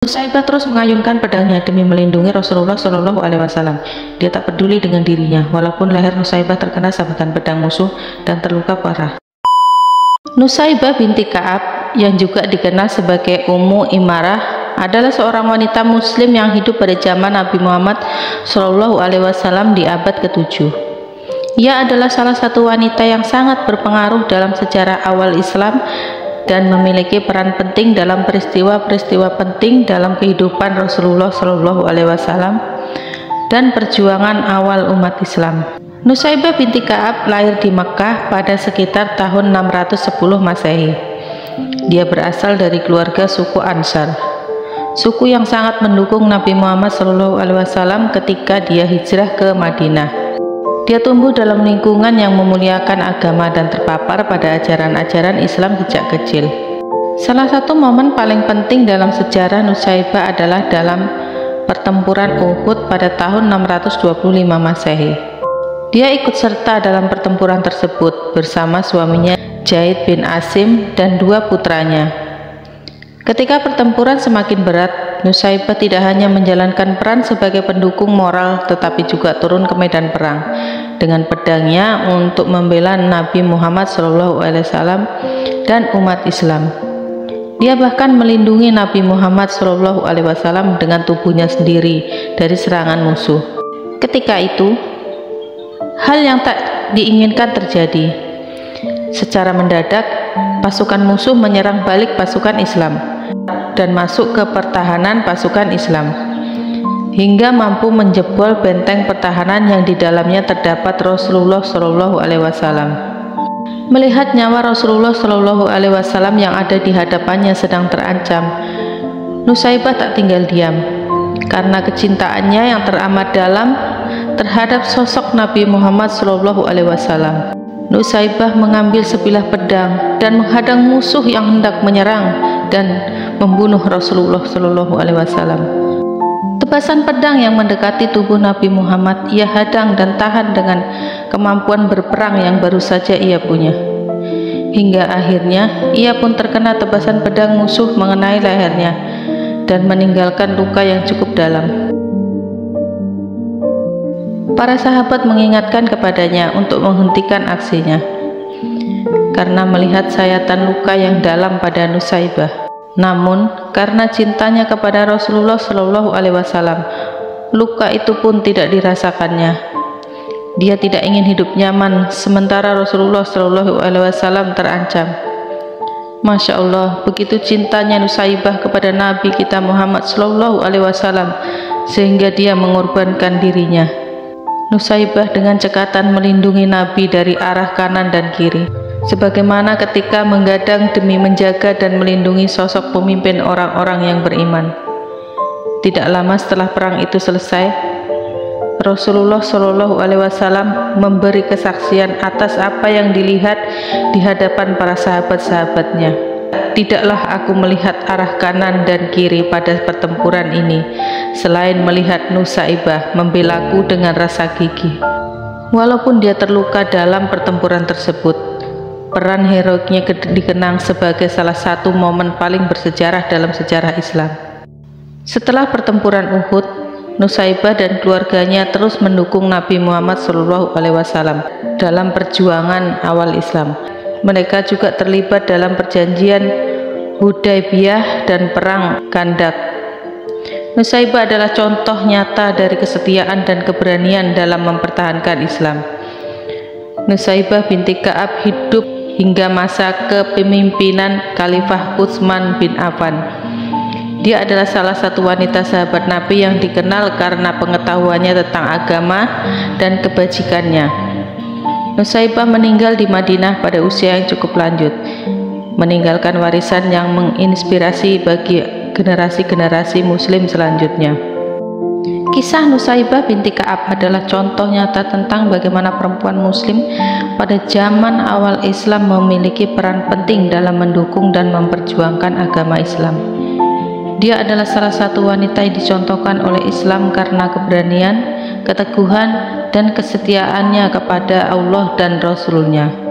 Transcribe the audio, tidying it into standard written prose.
Nusaibah terus mengayunkan pedangnya demi melindungi Rasulullah Shallallahu Alaihi Wasallam. Dia tak peduli dengan dirinya, walaupun leher Nusaibah terkena sabetan pedang musuh dan terluka parah. Nusaibah binti Ka'ab, yang juga dikenal sebagai Ummu Imarah, adalah seorang wanita Muslim yang hidup pada zaman Nabi Muhammad Shallallahu Alaihi Wasallam di abad ke-7. Ia adalah salah satu wanita yang sangat berpengaruh dalam sejarah awal Islam dan memiliki peran penting dalam peristiwa-peristiwa penting dalam kehidupan Rasulullah Shallallahu Alaihi Wasallam dan perjuangan awal umat Islam. Nusaibah binti Ka'ab lahir di Mekkah pada sekitar tahun 610 Masehi. Dia berasal dari keluarga suku Ansar, suku yang sangat mendukung Nabi Muhammad SAW ketika dia hijrah ke Madinah. Dia tumbuh dalam lingkungan yang memuliakan agama dan terpapar pada ajaran-ajaran Islam sejak kecil. Salah satu momen paling penting dalam sejarah Nusaibah adalah dalam pertempuran Uhud pada tahun 625 Masehi. Dia ikut serta dalam pertempuran tersebut bersama suaminya Zaid bin Asim dan dua putranya. Ketika pertempuran semakin berat, Nusaibah tidak hanya menjalankan peran sebagai pendukung moral tetapi juga turun ke medan perang dengan pedangnya untuk membela Nabi Muhammad SAW dan umat Islam. Dia bahkan melindungi Nabi Muhammad SAW dengan tubuhnya sendiri dari serangan musuh. Ketika itu, hal yang tak diinginkan terjadi. Secara mendadak, pasukan musuh menyerang balik pasukan Islam dan masuk ke pertahanan pasukan Islam hingga mampu menjebol benteng pertahanan yang di dalamnya terdapat Rasulullah Shallallahu Alaihi Wasallam. Melihat nyawa Rasulullah Shallallahu Alaihi Wasallam yang ada di hadapannya sedang terancam, Nusaibah tak tinggal diam karena kecintaannya yang teramat dalam terhadap sosok Nabi Muhammad Shallallahu Alaihi Wasallam. Nusaibah mengambil sebilah pedang dan menghadang musuh yang hendak menyerang dan membunuh Rasulullah Shallallahu Alaihi Wasallam. Tebasan pedang yang mendekati tubuh Nabi Muhammad ia hadang dan tahan dengan kemampuan berperang yang baru saja ia punya. Hingga akhirnya ia pun terkena tebasan pedang musuh mengenai lehernya dan meninggalkan luka yang cukup dalam. Para sahabat mengingatkan kepadanya untuk menghentikan aksinya karena melihat sayatan luka yang dalam pada Nusaibah. Namun karena cintanya kepada Rasulullah Shallallahu Alaihi Wasallam, luka itu pun tidak dirasakannya. Dia tidak ingin hidup nyaman sementara Rasulullah Shallallahu Alaihi Wasallam terancam. Masya Allah, begitu cintanya Nusaibah kepada Nabi kita Muhammad Shallallahu Alaihi Wasallam sehingga dia mengorbankan dirinya. Nusaibah dengan cekatan melindungi Nabi dari arah kanan dan kiri, sebagaimana ketika menggadang demi menjaga dan melindungi sosok pemimpin orang-orang yang beriman. Tidak lama setelah perang itu selesai, Rasulullah Shallallahu Alaihi Wasallam memberi kesaksian atas apa yang dilihat di hadapan para sahabat-sahabatnya. Tidaklah aku melihat arah kanan dan kiri pada pertempuran ini selain melihat Nusaibah membelaku dengan rasa gigih. Walaupun dia terluka dalam pertempuran tersebut, peran heroiknya dikenang sebagai salah satu momen paling bersejarah dalam sejarah Islam. Setelah pertempuran Uhud, Nusaibah dan keluarganya terus mendukung Nabi Muhammad SAW dalam perjuangan awal Islam. Mereka juga terlibat dalam perjanjian Hudaybiyah dan perang Khandak. Nusaibah adalah contoh nyata dari kesetiaan dan keberanian dalam mempertahankan Islam. Nusaibah binti Ka'ab hidup hingga masa kepemimpinan Khalifah Utsman bin Affan. Dia adalah salah satu wanita sahabat Nabi yang dikenal karena pengetahuannya tentang agama dan kebajikannya. Nusaibah meninggal di Madinah pada usia yang cukup lanjut, meninggalkan warisan yang menginspirasi bagi generasi-generasi Muslim selanjutnya. Kisah Nusaibah binti Ka'ab adalah contoh nyata tentang bagaimana perempuan Muslim pada zaman awal Islam memiliki peran penting dalam mendukung dan memperjuangkan agama Islam. Dia adalah salah satu wanita yang dicontohkan oleh Islam karena keberanian, keteguhan, dan kesetiaannya kepada Allah dan Rasul-Nya.